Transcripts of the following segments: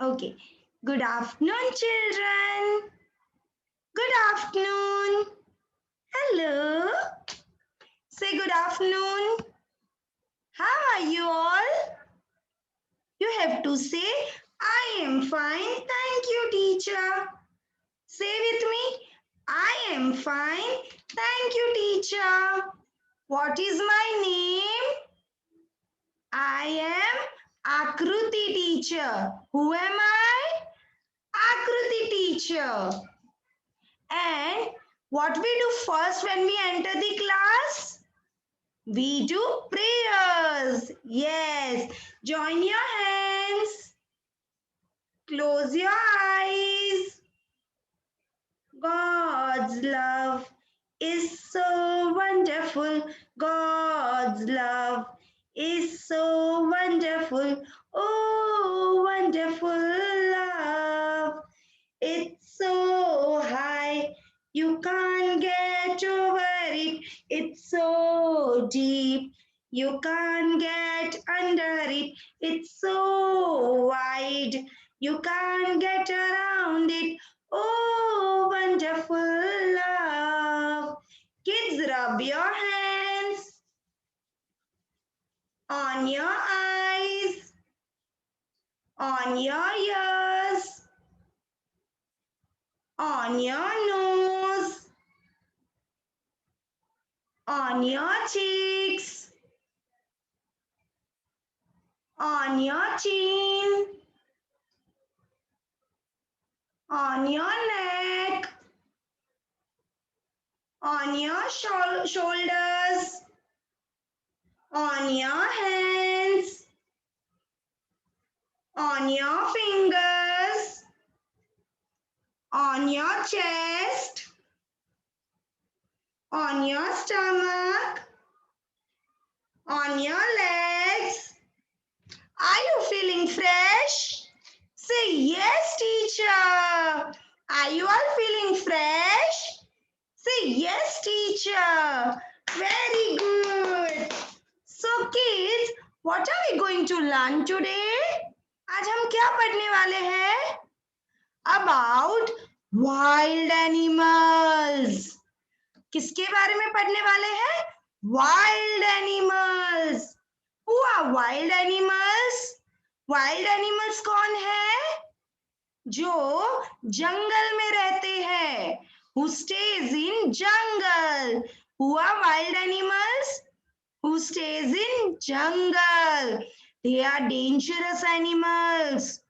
Okay. Good afternoon, children. Good afternoon. Hello. Say good afternoon. How are you all? You have to say, I am fine. Thank you, teacher. Say with me, I am fine. Thank you, teacher. What is my name? I am Akruti teacher. Who am I? Akruti teacher. And what we do first when we enter the class? We do prayers. Yes. Join your hands. Close your eyes. God's love is so wonderful. God's love is so wonderful. Oh, wonderful love. It's so high, you can't get over it. It's so deep, you can't get under it. It's so wide, you can't get around it. Oh, wonderful love. Kids, rub your hands on your eyes, on your ears, on your nose, on your cheeks, on your chin, on your neck, on your shoulders, on your hands, on your fingers, on your chest, on your stomach, on your legs. Are you feeling fresh? Say yes, teacher. Are you all feeling fresh? Say yes, teacher. Very good. So kids, what are we going to learn today? आज हम क्या पढ़ने वाले हैं? About wild animals. किसके बारे में पढ़ने वाले हैं? Wild animals. Who are wild animals? Wild animals कौन है? जो जंगल में रहते हैं. Who stays in jungle? Who are wild animals? Who stays in jungle? They are dangerous animals.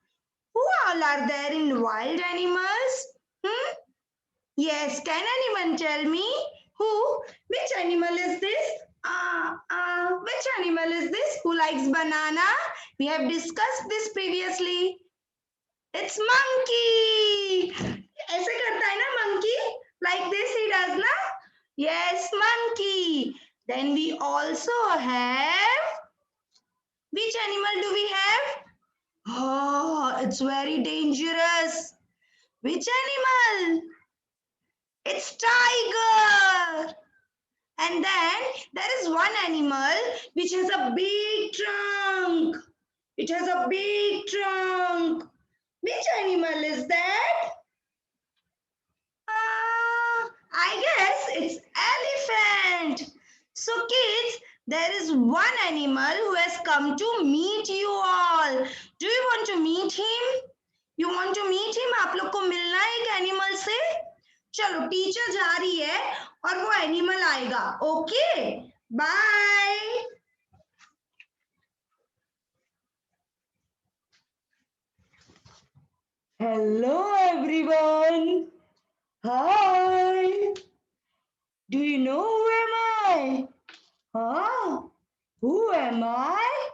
Who all are there in wild animals? Yes, can anyone tell me who? Which animal is this? Which animal is this? Who likes banana? We have discussed this previously. It's monkey. ऐसे करता है ना monkey? Like this he does ना? Yes, monkey. Then we also have, which animal do we have? Oh, it's very dangerous. Which animal? It's tiger. And then there is one animal which has a big trunk. It has a big trunk. Which animal is that? I guess it's elephant. So kids, there is one animal who has come to meet you all. Do you want to meet him? You want to meet him? आप लोग को मिलना है एक animal से? चलो teacher जा रही है और वो एनिमल आएगा. Okay, bye. Hello everyone. Hi. Do you know who am I? Huh? Who am I?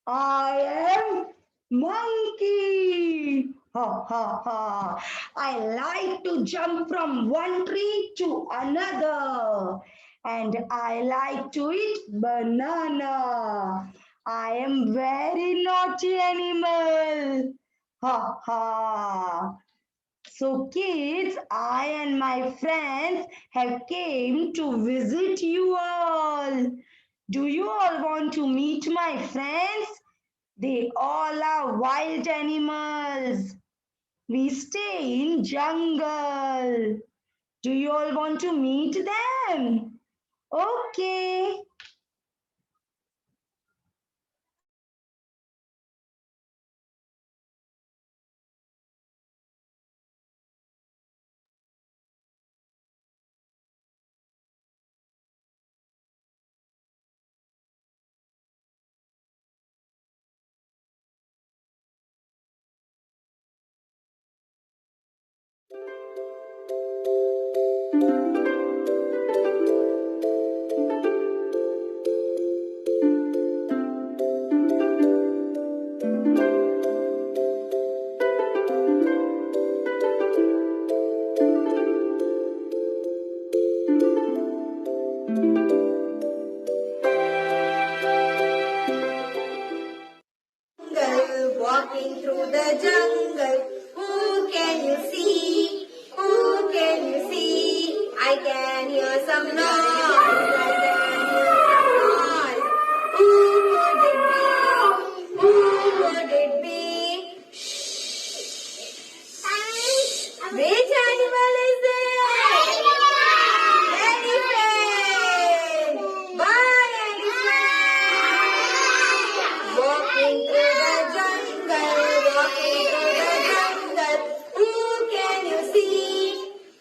I am monkey. Ha ha ha. I like to jump from one tree to another. And I like to eat banana. I am very naughty animal. Ha ha. So kids, I and my friends have came to visit you all. Do you all want to meet my friends? They all are wild animals. We stay in jungle. Do you all want to meet them? Okay. Walking through the jungle, who can you see? Who can you see? I can hear some noise. I can hear some noise. Who could it be? Who could it be? Shh. Which animal is there? Elephant. Bye, elephant. Walking through the jungle, walking through the jungle. Who can you see?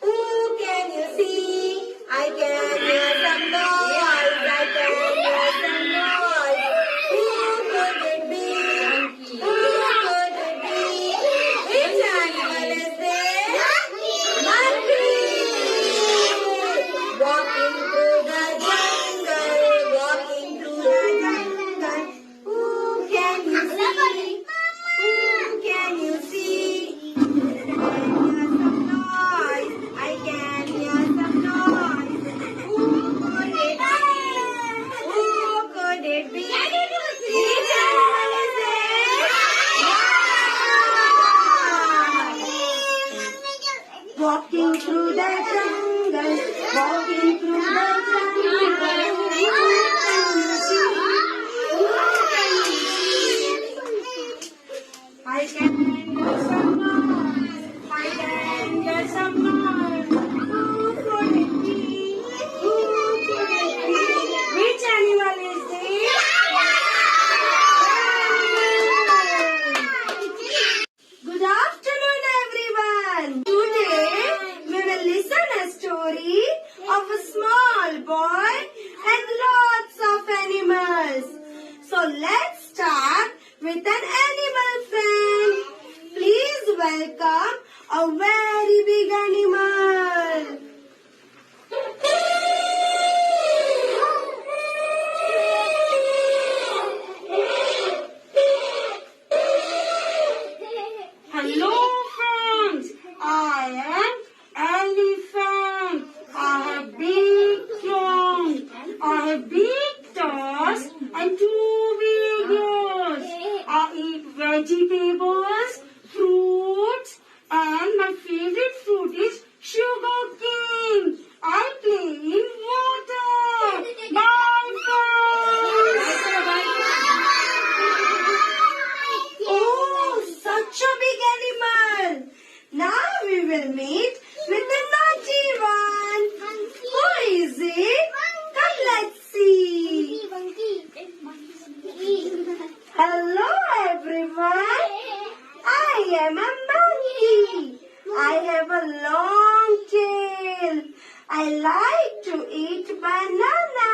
Who can you see? I can hear some noise. I can hear some noise. Who could it be? Who could it be? Which animal is this? Monkey. Walking through the jungle, walking through the jungle. Who can you see? Who can you see? I can hear some noise. Who could it be? Who could it be? Which animal is it? Walking through the jungle, walking through the jungle. I can hear some noise. I can hear some noise. Who could it be? Who could it be? Which animal is this? Good afternoon, everyone. Today we will listen a story of a small boy and lots of animals. So let's start with an animal friend. Please welcome a very big animal. Hello friends, I am elephant. I have big trunk, I have big toes and 2 big ears. I eat vegetables, fruits, and my favorite fruit is sugar cane. I play in water. Bye friends. Oh, such a big animal. Now we will meet with the naughty one. Who is it? Come, let's see. Hello, everyone. I am a monkey. I have a long tail. I like to eat banana.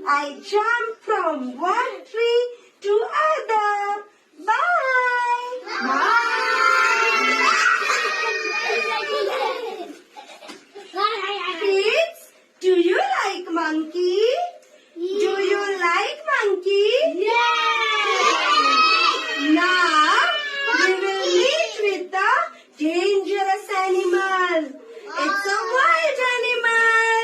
I jump from one tree to other. Bye. Kids, do you like monkey? Do you like monkey? Now we will meet with the dangerous animal. It's a wild animal.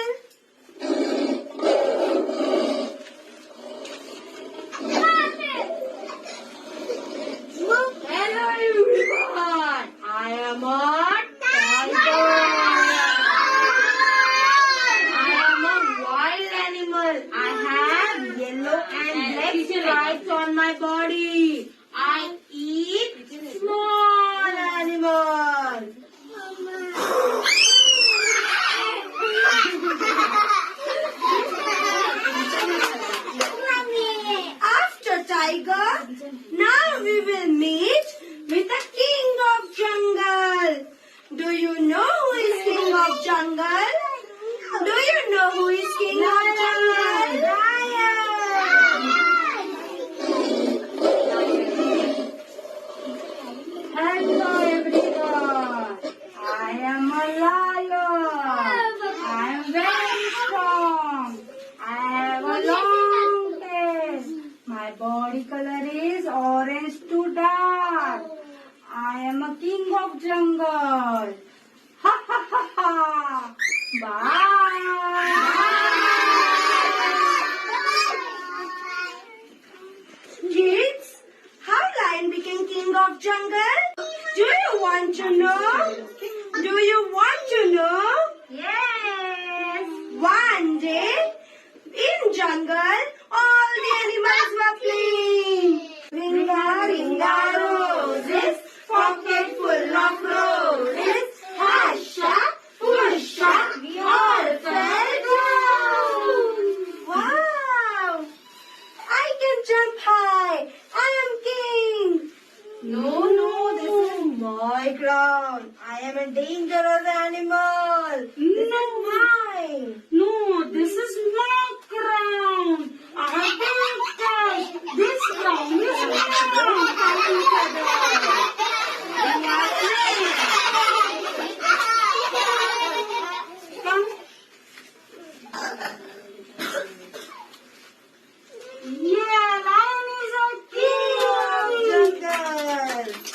me. I eat small animals. After tiger, now we will meet with the king of jungle. Do you know who is king of jungle? Do you know who is king of jungle? Hello everyone. I am a lion. I am very strong. I have a long tail. My body color is orange to dark. I am a king of jungle. Ha ha ha ha. Bye. Kids, how lion became king of jungle? Do you want to know? Do you want to know? Yes. One day, in jungle, all the animals were playing. Ringa, ringa, roses, pocket full of roses. Hasha, pusha, we all fell down. Wow! I can jump high. I am king. No, this is my ground. I am a dangerous animal. This is mine. No, this is my ground. I built that. This ground is mine. Come. Yeah, lion is a king of jungle.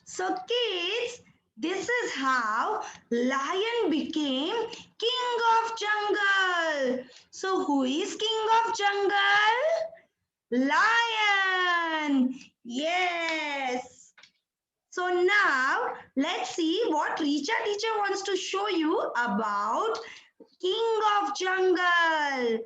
So kids, this is how lion became king of jungle. So who is king of jungle? Lion. Yes. So now let's see what Richa teacher wants to show you about king of jungle.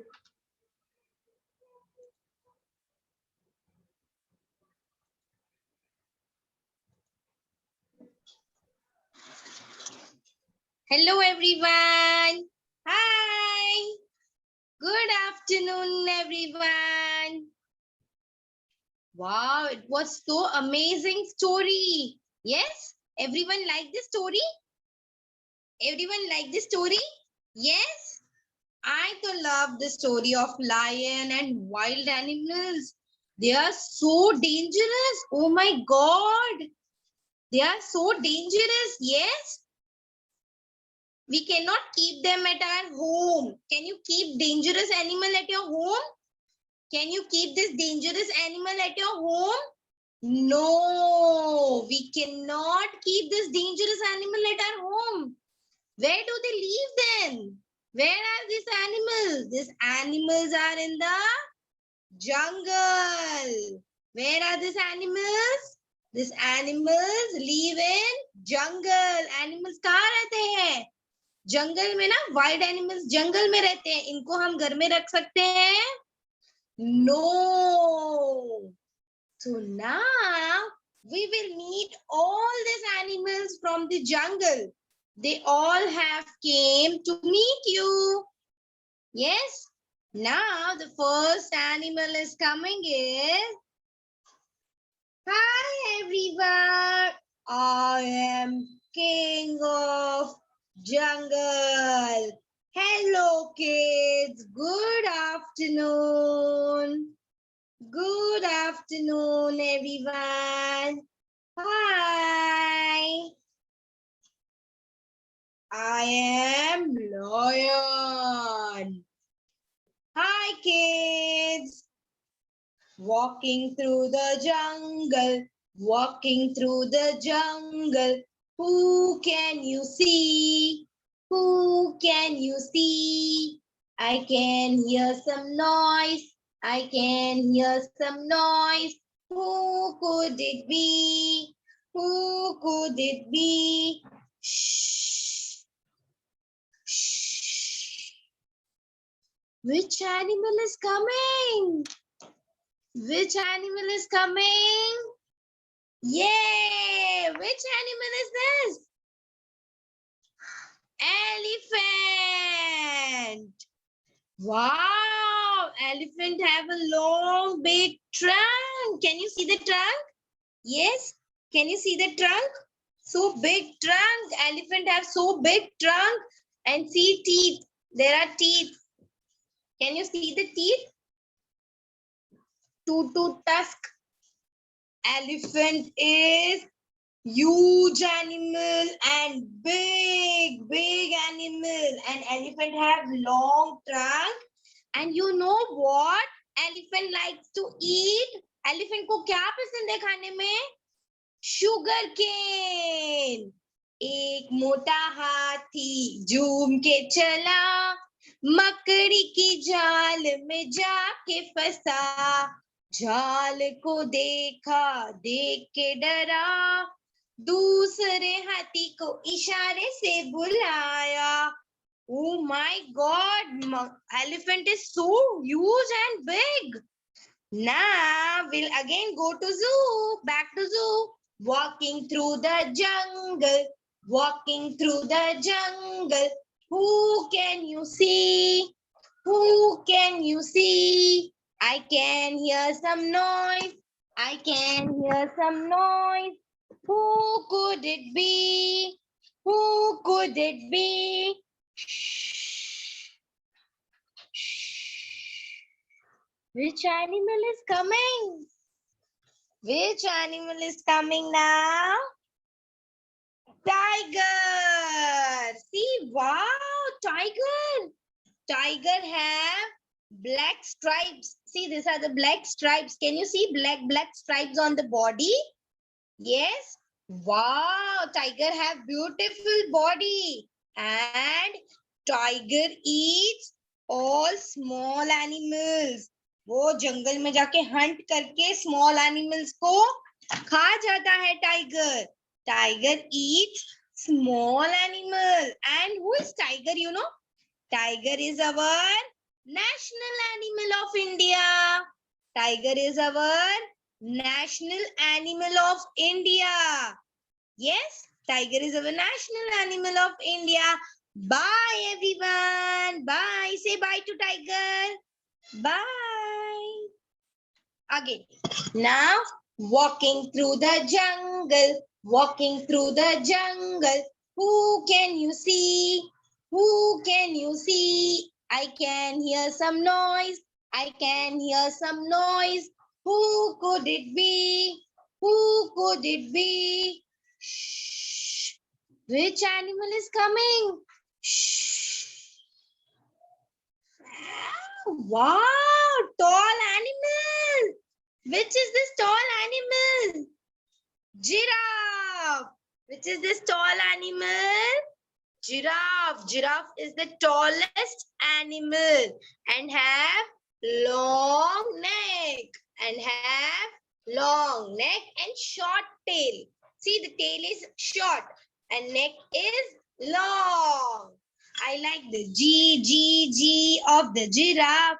Hello everyone. Hi. Good afternoon everyone. Wow, it was so amazing story. Yes? Everyone like this story? Everyone like this story? Yes? I so love the story of lion and wild animals. They are so dangerous. Oh my God. They are so dangerous. Yes? We cannot keep them at our home. Can you keep dangerous animal at your home? Can you keep this dangerous animal at your home? No, we cannot keep this dangerous animal at our home. Where do they live then? Where are these animals? These animals are in the jungle. Where are these animals? These animals live in jungle. Animals कहाँ रहते हैं? जंगल में ना. Wild animals जंगल में रहते हैं. इनको हम घर में रख सकते हैं? No. So now we will meet all these animals from the jungle. They all have came to meet you. Yes. Now the first animal is coming is, hi everyone. I am king of jungle. Hello kids. Good afternoon. Good afternoon, everyone. Hi. I am Lion. Hi, kids. Walking through the jungle, walking through the jungle. Who can you see? Who can you see? I can hear some noise. I can hear some noise. Who could it be? Who could it be? Shh. Shh. Which animal is coming? Which animal is coming? Yay! Which animal is this? Elephant. Wow! Elephant have a long, big trunk. Can you see the trunk? Yes. Can you see the trunk? So big trunk. Elephant have so big trunk. And see teeth. There are teeth. Can you see the teeth? Two tusk. Elephant is huge animal and big animal, and elephant have long trunk. And you know what elephant likes to eat? Elephant को क्या पसंद है खाने में? Sugar cane. एक मोटा हाथी झूम के चला, मकड़ी की जाल में जाके फंसा, जाल को देखा, देख के डरा, दूसरे हाथी को इशारे से बुलाया. Oh my God, elephant is so huge and big. Now we'll again go to zoo, back to zoo. Walking through the jungle, walking through the jungle. Who can you see? Who can you see? I can hear some noise. I can hear some noise. Who could it be? Who could it be? Shh. Shh. Which animal is coming? Which animal is coming now? Tiger. See, wow, tiger. Tiger have black stripes. See, these are the black stripes. Can you see black stripes on the body? Yes. Wow, tiger have beautiful body. And tiger eats all small animals. वो जंगल में जाके Hunt करके small animals को खा जाता है tiger. Tiger Yeats small animal. And who is tiger? You know, tiger is our national animal of India. Tiger is our national animal of India. Yes, tiger is our national animal of India. Bye everyone. Bye. Say bye to tiger. Bye. Again. Now, walking through the jungle. Walking through the jungle. Who can you see? Who can you see? I can hear some noise. I can hear some noise. Who could it be? Who could it be? Shh. Which animal is coming? Shh. Wow, tall animal. Which is this tall animal? Giraffe. Which is this tall animal? Giraffe. Giraffe is the tallest animal and have long neck and have long neck and short tail. See, the tail is short and neck is long. I like the G of the giraffe.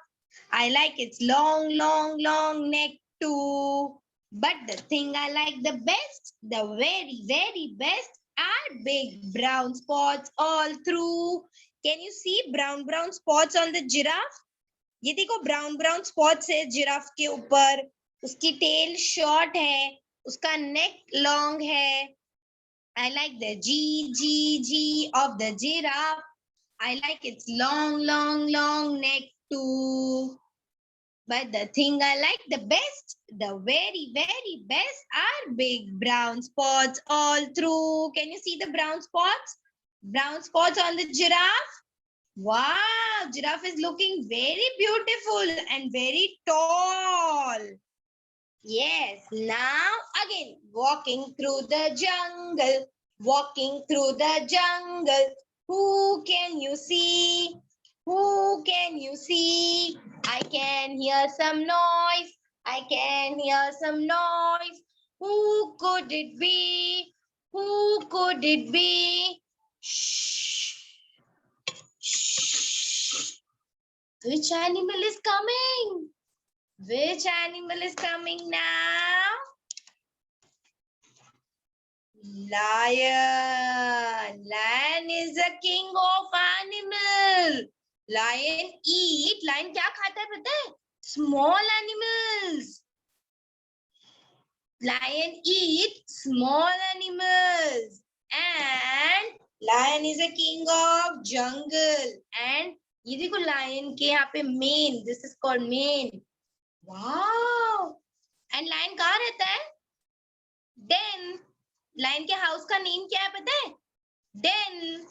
I like its long, long, long neck too. But the thing I like the best, the very, very best, are big brown spots all through. Can you see brown, brown spots on the giraffe? ये देखो brown brown spots है giraffe के ऊपर. उसकी tell short है, उसका नेक long है. I like the G of the giraffe. I like its long, long, long neck too. But the thing I like the best, the very, very best, are big brown spots all through. Can you see the brown spots? Brown spots on the giraffe. Wow, giraffe is looking very beautiful and very tall. Yes, now again, walking through the jungle, walking through the jungle. Who can you see? Who can you see? I can hear some noise. I can hear some noise. Who could it be? Who could it be? Shh. Shh. Which animal is coming? Which animal is coming now? Lion. Lion is the king of animal. Lion eat. Lion क्या खाता है पता है? Small animals. Lion eat small animals. And lion is a king of jungle. And ये देखो lion के यहाँ पे mane. This is called mane. Wow. And lion कहाँ रहता है? Den. Lion के house का name क्या है पता है? Den.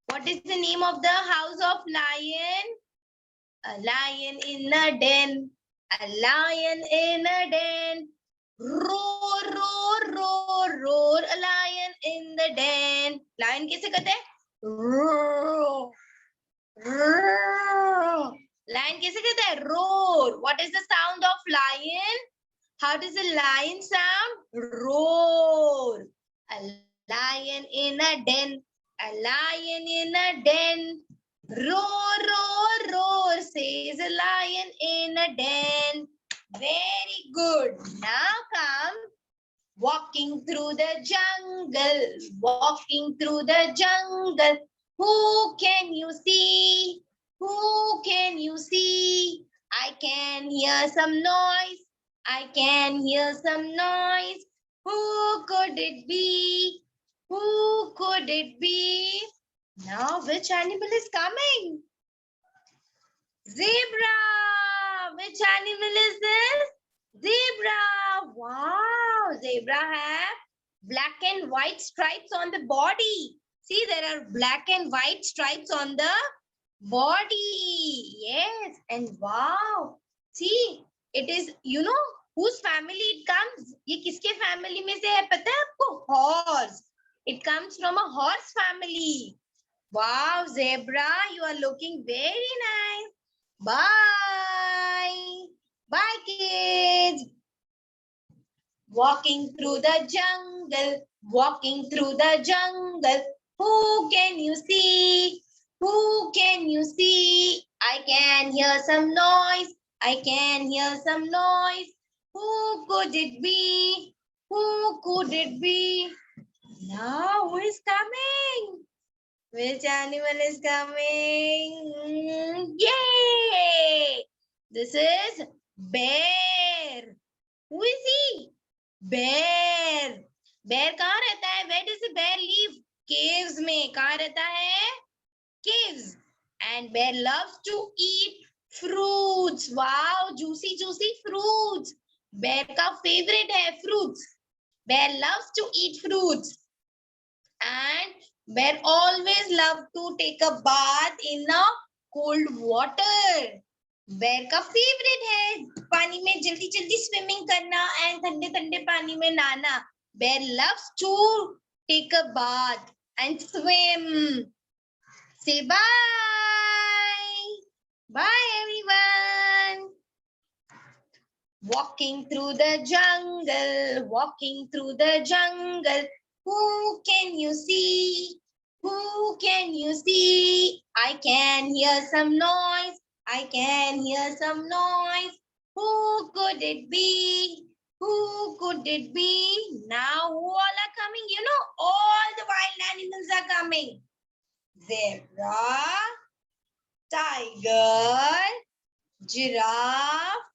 What is the name of the house of lion? A lion in a den. A lion in a den. Roar, roar, roar, roar. A lion in the den. Lion कैसे कहते हैं? Roar. Roar. Lion कैसे कहते हैं? Roar. What is the sound of lion? How does a lion sound? Roar. A lion in a den. A lion in a den. Roar, roar, roar, says a lion in a den. Very good. Now come walking through the jungle. Walking through the jungle. Who can you see? Who can you see? I can hear some noise. I can hear some noise. Who could it be? Who could it be? Now, which animal is coming? Zebra. Which animal is this? Zebra. Wow. Zebra have black and white stripes on the body. See, there are black and white stripes on the body. Yes. And wow. See, it is, you know, whose family it comes? ये किसके family में से है पता है आपको? Horse. It comes from a horse family. Wow, zebra, you are looking very nice. Bye. Bye, kids. Walking through the jungle. Walking through the jungle. Who can you see? Who can you see? I can hear some noise. I can hear some noise. Who could it be? Who could it be? Now, who is coming? Which animal is coming? Yay! This is bear. Who is he? Bear. Bear कहाँ रहता है? Where does the bear live? Caves में. कहाँ रहता है? Caves. And bear loves to eat fruits. Wow, juicy, juicy fruits. Bear का favorite है fruits. Bear loves to eat fruits. And bear always love to take a bath in a cold water. Bear का favorite है पानी में जल्दी जल्दी swimming करना and ठंडे ठंडे पानी में नहाना. Bear loves to take a bath and swim. Say bye. Bye everyone. Walking through the jungle, walking through the jungle. Who can you see? Who can you see? I can hear some noise. I can hear some noise. Who could it be? Who could it be? Now who all are coming? You know, all the wild animals are coming. Zebra, tiger, giraffe,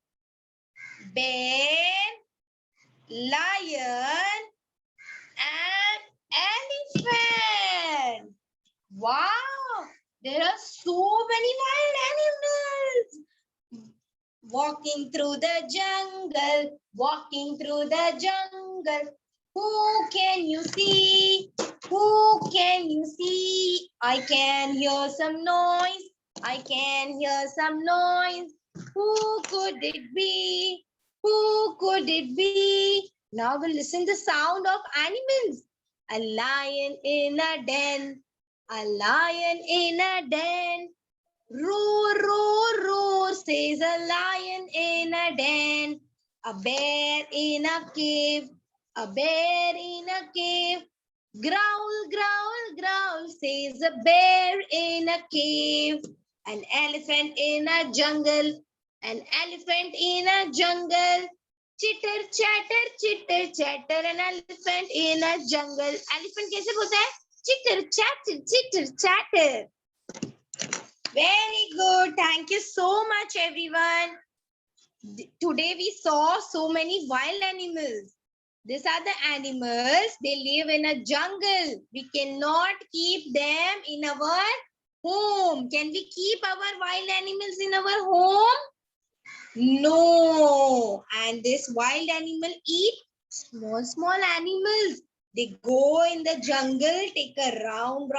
bear, lion, and elephant. Wow, there are so many wild animals. Walking through the jungle, walking through the jungle. Who can you see? Who can you see? I can hear some noise. I can hear some noise. Who could it be? Who could it be? Now we'll listen the sound of animals. A lion in a den. A lion in a den. Roar, roar, roar, says a lion in a den. A bear in a cave. A bear in a cave. Growl, growl, growl, says a bear in a cave. An elephant in a jungle. An elephant in a jungle. Chitter, chatter, chitter, chatter, an elephant in a jungle. Elephant कैसे बोलता है? Chitter, chatter, chitter, chatter. Very good. Thank you so much, everyone. Today we saw so many wild animals. These are the animals. They live in a jungle. We cannot keep them in our home. Can we keep our wild animals in our home? No. And this wild animal eat small, small animals. They go in the jungle, take a round,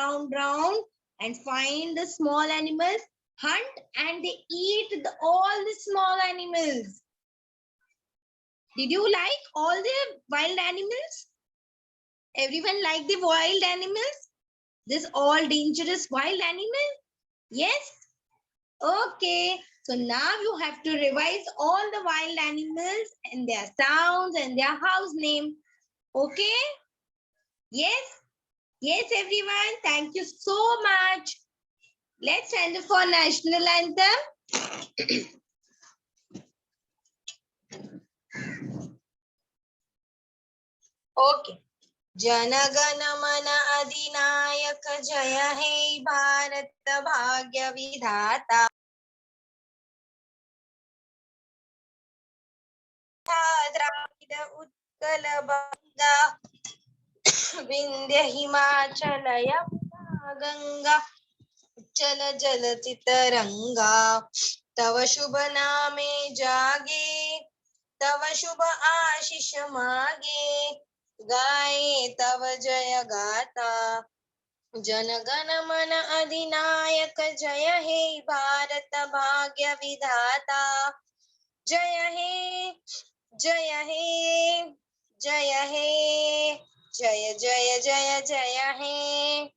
and find the small animals, hunt, and they eat all the small animals. Did you like all the wild animals? Everyone like the wild animals? This all dangerous wild animal? Yes? Okay. So now you have to revise all the wild animals and their sounds and their house name. Okay? Yes? Yes, everyone. Thank you so much. Let's stand for national anthem. Okay. जनगण मन अधिनायक जय हे भारत भाग्य विधाता द्राविड उत्कल बंगा विंध्य हिमाचल यमुना गंगा चल जलति तरंगा तव शुभ नामे जागे तव शुभ आशीष मागे गाए तव जय गाथा जनगण मन अधिनायक जय हे भारत भाग्य विधाता जय हे जय हे जय हे जय जय जय जय हे.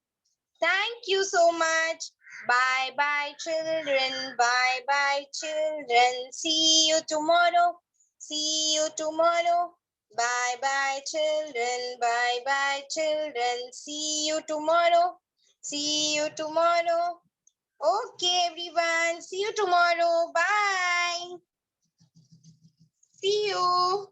Thank you so much. Bye bye children. Bye bye children. See you tomorrow. See you tomorrow. Bye bye children. Bye bye children. See you tomorrow. See you tomorrow. Okay everyone. See you tomorrow. Bye. See you.